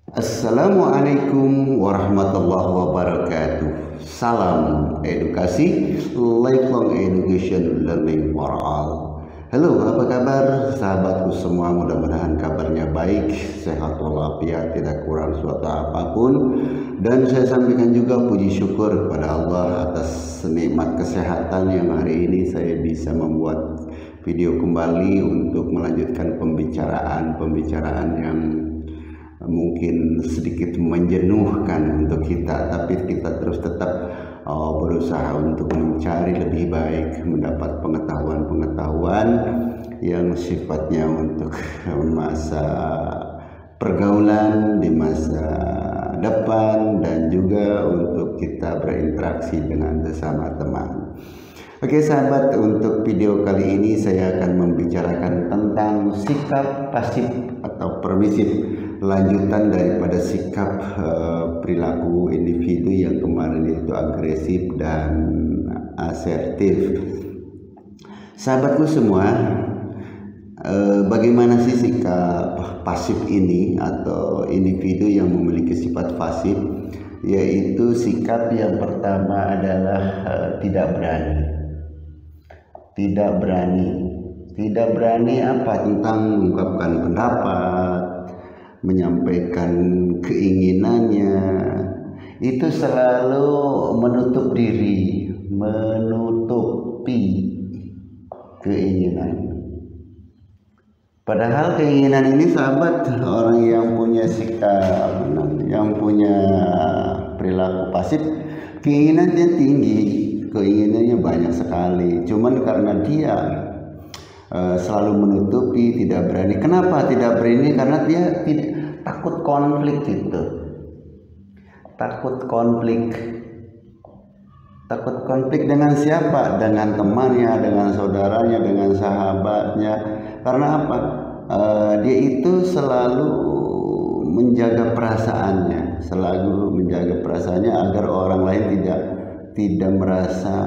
Assalamualaikum warahmatullahi wabarakatuh. Salam edukasi, lifelong education learning for all. Halo, apa kabar sahabatku semua? Mudah-mudahan kabarnya baik, sehat walafiat, tidak kurang suatu apapun. Dan saya sampaikan juga puji syukur kepada Allah atas nikmat kesehatan yang hari ini saya bisa membuat video kembali untuk melanjutkan pembicaraan yang mungkin sedikit menjenuhkan untuk kita, tapi kita terus tetap berusaha untuk mencari lebih baik, mendapat pengetahuan yang sifatnya untuk masa pergaulan di masa depan dan juga untuk kita berinteraksi dengan sesama teman. Oke sahabat, untuk video kali ini saya akan membicarakan tentang sikap pasif atau permisif, lanjutan daripada sikap perilaku individu yang kemarin itu agresif dan asertif. Sahabatku semua, bagaimana sih sikap pasif ini atau individu yang memiliki sifat pasif? Yaitu sikap yang pertama adalah tidak berani. Tidak berani apa? Tentang mengungkapkan pendapat, menyampaikan keinginannya, itu selalu menutupi keinginan. Padahal keinginan ini sahabat, orang yang punya sikap, yang punya perilaku pasif, keinginannya tinggi, keinginannya banyak sekali. Cuman karena dia selalu menutupi, tidak berani. Kenapa tidak berani? Karena dia takut konflik gitu. Takut konflik dengan siapa? Dengan temannya, dengan saudaranya, dengan sahabatnya. Karena apa? Dia itu selalu menjaga perasaannya, agar orang lain tidak merasa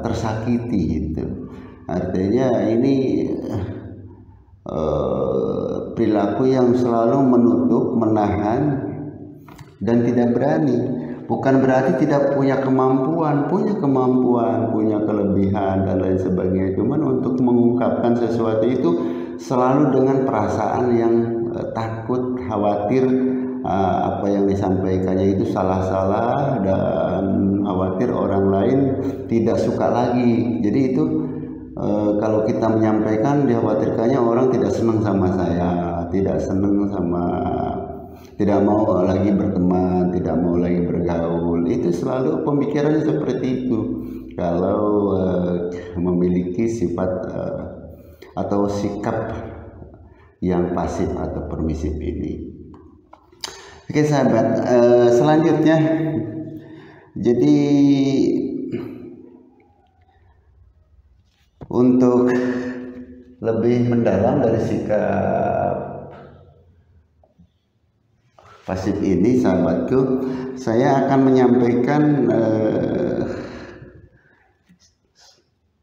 tersakiti gitu. Artinya ini perilaku yang selalu menutup, menahan, dan tidak berani. Bukan berarti tidak punya kemampuan, punya kelebihan dan lain sebagainya. Cuman untuk mengungkapkan sesuatu itu selalu dengan perasaan yang takut, khawatir apa yang disampaikannya itu salah-salah, dan khawatir orang lain tidak suka lagi. Jadi itu kalau kita menyampaikan, dikhawatirkannya orang tidak senang sama saya, tidak mau lagi berteman, tidak mau lagi bergaul. Itu selalu pemikirannya seperti itu kalau memiliki sifat atau sikap yang pasif atau permisif ini. Oke sahabat, selanjutnya, jadi untuk lebih mendalam dari sikap pasif ini sahabatku, saya akan menyampaikan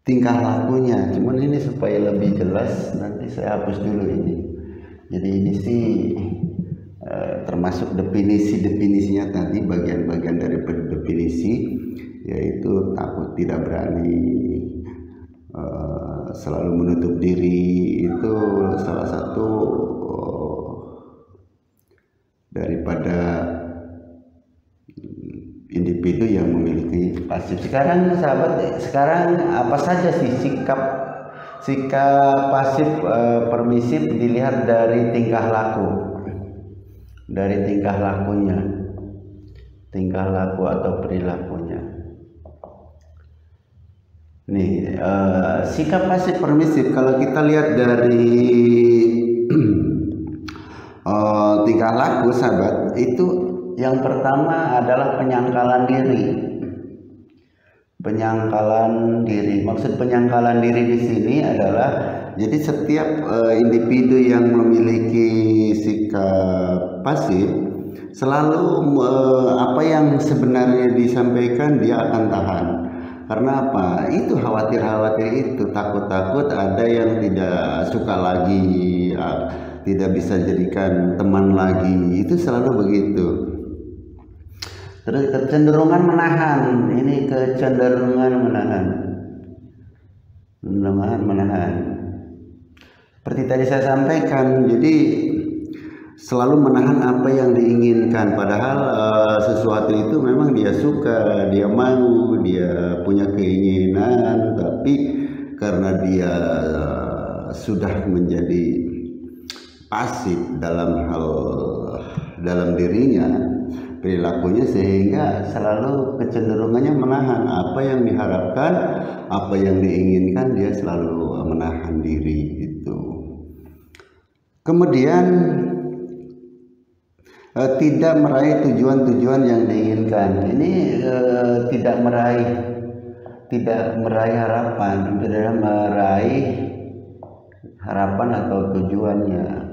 tingkah lakunya. Cuman ini supaya lebih jelas, nanti saya hapus dulu ini. Jadi ini sih termasuk definisinya tadi, bagian-bagian dari definisi, yaitu takut, tidak berani, selalu menutup diri. Itu salah satu daripada individu yang memiliki pasif. Sekarang sahabat, apa saja sih sikap pasif permisif? Dilihat dari tingkah laku atau perilakunya. Nih, sikap pasif permisif kalau kita lihat dari tingkah laku sahabat, itu yang pertama adalah penyangkalan diri. Maksud penyangkalan diri di sini adalah, jadi setiap individu yang memiliki sikap pasif selalu apa yang sebenarnya disampaikan dia akan tahan. Karena apa? Itu khawatir itu, takut ada yang tidak suka lagi, tidak bisa jadikan teman lagi, itu selalu begitu. Terus kecenderungan menahan, ini kecenderungan menahan. Seperti tadi saya sampaikan, jadi selalu menahan apa yang diinginkan, padahal sesuatu itu memang dia suka, dia mau, dia punya keinginan, tapi karena dia sudah menjadi pasif dalam dirinya, perilakunya, sehingga selalu kecenderungannya menahan apa yang diharapkan, apa yang diinginkan, dia selalu menahan diri itu. Kemudian tidak meraih tujuan-tujuan yang diinginkan. Ini tidak meraih harapan, tidak meraih harapan atau tujuannya.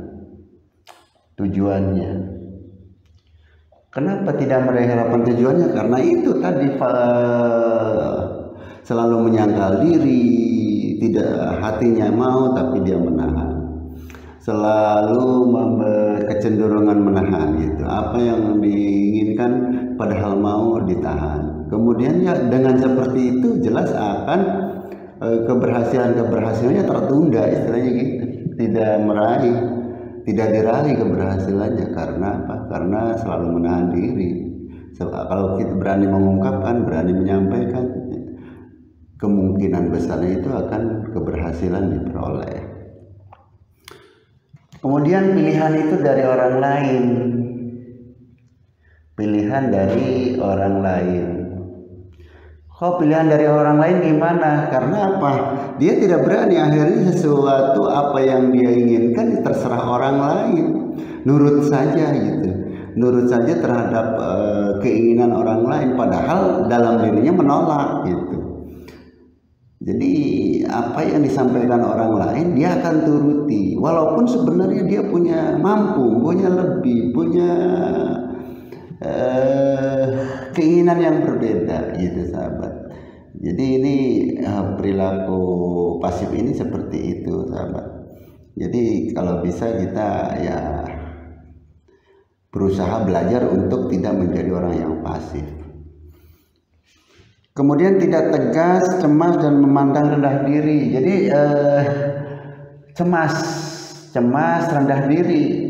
Kenapa tidak meraih harapan tujuannya? Karena itu tadi selalu menyangkal diri, tidak, hatinya mau tapi dia menahan. Selalu kecenderungan menahan gitu. Apa yang diinginkan padahal mau ditahan. Kemudian ya dengan seperti itu jelas akan keberhasilannya tertunda, istilahnya gitu. Tidak diraih keberhasilannya. Karena apa? Karena selalu menahan diri. Kalau kita berani mengungkapkan, berani menyampaikan, kemungkinan besarnya itu akan keberhasilan diperoleh. Kemudian pilihan itu dari orang lain. Pilihan dari orang lain. Kok pilihan dari orang lain gimana? Karena apa? Dia tidak berani, akhirnya sesuatu apa yang dia inginkan terserah orang lain. Nurut saja gitu. Nurut saja terhadap keinginan orang lain, padahal dalam dirinya menolak gitu. Jadi apa yang disampaikan orang lain dia akan turuti, walaupun sebenarnya dia punya lebih, punya keinginan yang berbeda gitu sahabat. Jadi ini perilaku pasif ini seperti itu sahabat. Jadi kalau bisa kita ya berusaha belajar untuk tidak menjadi orang yang pasif. Kemudian tidak tegas, cemas, dan memandang rendah diri. Jadi cemas, rendah diri.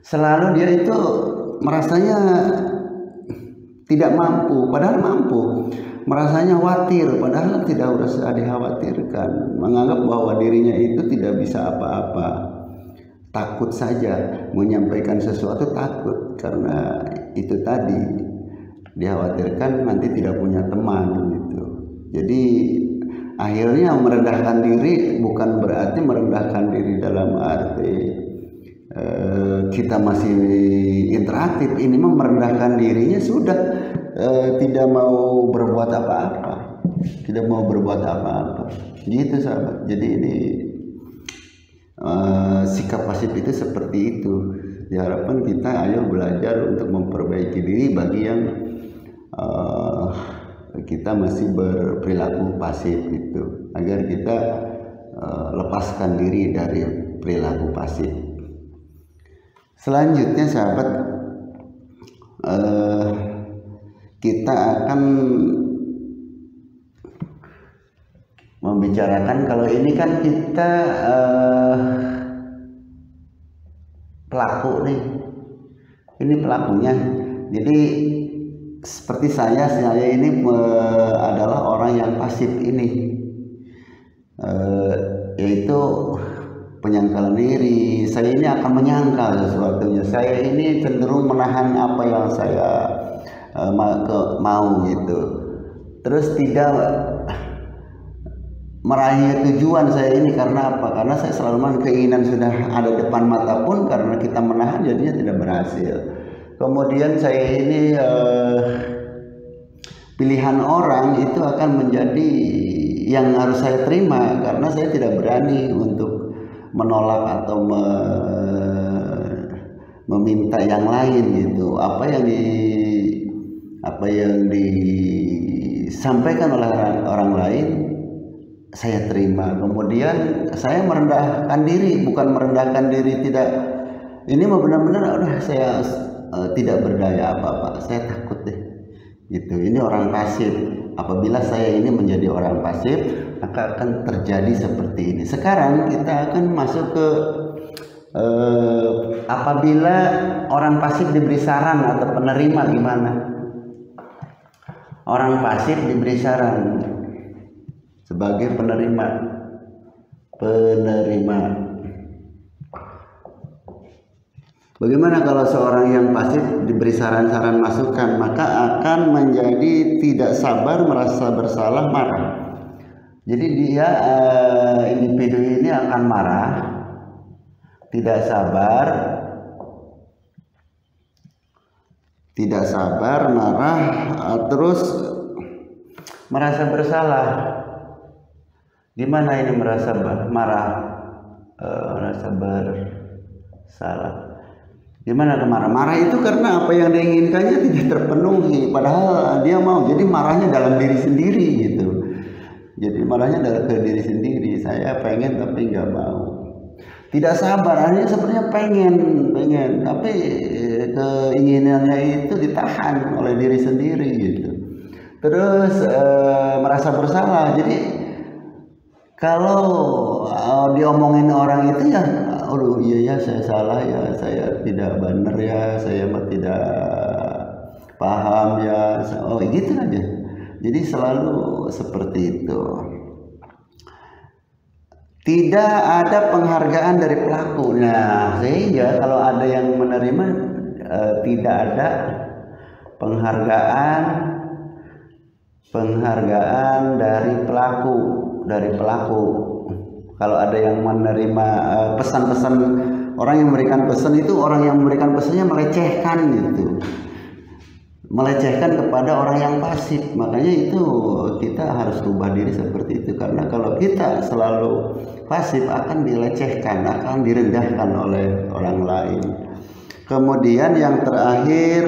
Selalu dia itu merasanya tidak mampu, padahal mampu. Merasanya khawatir, padahal tidak usah dikhawatirkan. Menganggap bahwa dirinya itu tidak bisa apa-apa. Takut saja menyampaikan sesuatu, takut karena itu tadi. Dikhawatirkan nanti tidak punya teman gitu. Jadi akhirnya merendahkan diri bukan berarti merendahkan diri dalam arti kita masih interaktif. Ini mah merendahkan dirinya sudah, tidak mau berbuat apa-apa, gitu sahabat. Jadi ini sikap pasif itu seperti itu. Diharapkan kita ayo belajar untuk memperbaiki diri bagi yang kita masih berperilaku pasif itu, agar kita lepaskan diri dari perilaku pasif. Selanjutnya sahabat, kita akan membicarakan, kalau ini kan kita pelaku nih, ini pelakunya. Jadi seperti saya ini adalah orang yang pasif ini, yaitu penyangkalan diri. Saya ini akan menyangkal sesuatunya. Saya ini cenderung menahan apa yang saya mau gitu. Terus tidak meraih tujuan saya ini. Karena apa? Karena saya selalu keinginan sudah ada depan mata pun, karena kita menahan jadinya tidak berhasil. Kemudian saya ini pilihan orang itu akan menjadi yang harus saya terima, karena saya tidak berani untuk menolak atau meminta yang lain gitu. Apa yang disampaikan oleh orang lain saya terima. Kemudian saya merendahkan diri, bukan merendahkan diri tidak. Ini mah benar-benar udah saya tidak berdaya apa-apa. Saya takut deh. Gitu. Ini orang pasif. Apabila saya ini menjadi orang pasif, maka akan terjadi seperti ini. Sekarang kita akan masuk ke apabila orang pasif diberi saran atau penerima gimana? Orang pasif diberi saran sebagai penerima. Bagaimana kalau seorang yang pasif diberi saran-saran masukan, maka akan menjadi tidak sabar, merasa bersalah, marah. Jadi dia individu ini akan marah, tidak sabar, marah, terus merasa bersalah. Gimana ini merasa marah, merasa bersalah? Gimana marah? Marah itu karena apa yang diinginkannya tidak terpenuhi, padahal dia mau. Jadi marahnya dalam diri sendiri gitu. Jadi marahnya ke diri sendiri. Saya pengen tapi nggak mau. Tidak sabar, hanya sebenarnya pengen, tapi keinginannya itu ditahan oleh diri sendiri gitu. Terus merasa bersalah. Jadi kalau diomongin orang itu ya, aduh iya ya saya salah ya, saya tidak benar ya, saya tidak paham ya, oh gitu aja. Jadi selalu seperti itu. Tidak ada penghargaan dari pelaku. Nah, sehingga kalau ada yang menerima tidak ada penghargaan dari pelaku. Kalau ada yang menerima pesan-pesan, orang yang memberikan pesan itu, orang yang memberikan pesannya melecehkan gitu, melecehkan kepada orang yang pasif. Makanya itu kita harus rubah diri seperti itu, karena kalau kita selalu pasif akan dilecehkan, akan direndahkan oleh orang lain. Kemudian yang terakhir,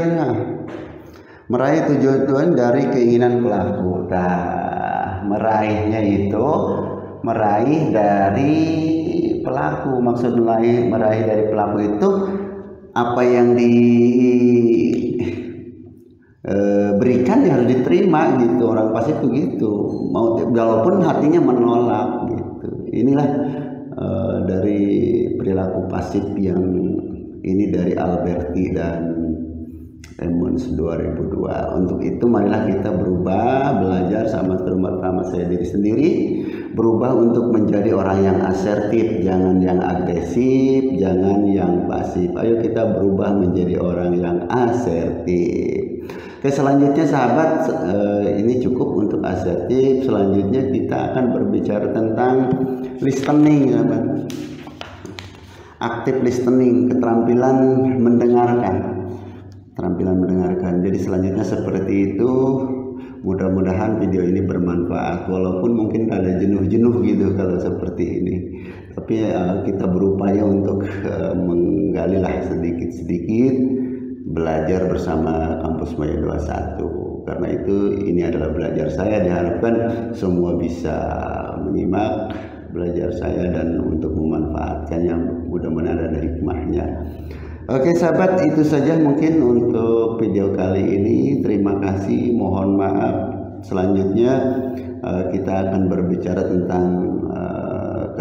meraih tujuan dari keinginan pelaku. Nah, meraihnya itu meraih dari pelaku. Maksud meraih dari pelaku itu apa yang diberikan ya harus diterima gitu. Orang pasif itu gitu, mau walaupun hatinya menolak gitu. Inilah dari perilaku pasif yang ini dari Alberti dan Emmons 2002. Untuk itu marilah kita berubah, belajar sama saya diri sendiri, berubah untuk menjadi orang yang asertif, jangan yang agresif, jangan yang pasif. Ayo kita berubah menjadi orang yang asertif. Oke, selanjutnya sahabat, ini cukup untuk asertif. Selanjutnya kita akan berbicara tentang listening, sahabat. Active listening, keterampilan mendengarkan. Jadi selanjutnya seperti itu. Mudah-mudahan video ini bermanfaat, walaupun mungkin ada jenuh-jenuh gitu kalau seperti ini, tapi kita berupaya untuk menggalilah sedikit-sedikit, belajar bersama Kampus Maya 21. Karena itu ini adalah belajar saya, diharapkan semua bisa menyimak belajar saya dan untuk memanfaatkannya, mudah-mudahan ada hikmahnya. Oke sahabat, itu saja mungkin untuk video kali ini. Terima kasih, mohon maaf. Selanjutnya kita akan berbicara tentang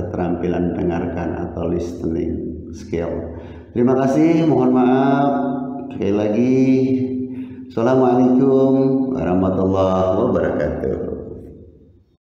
keterampilan mendengarkan atau listening skill. Terima kasih, mohon maaf. Sekali lagi, Assalamualaikum warahmatullahi wabarakatuh.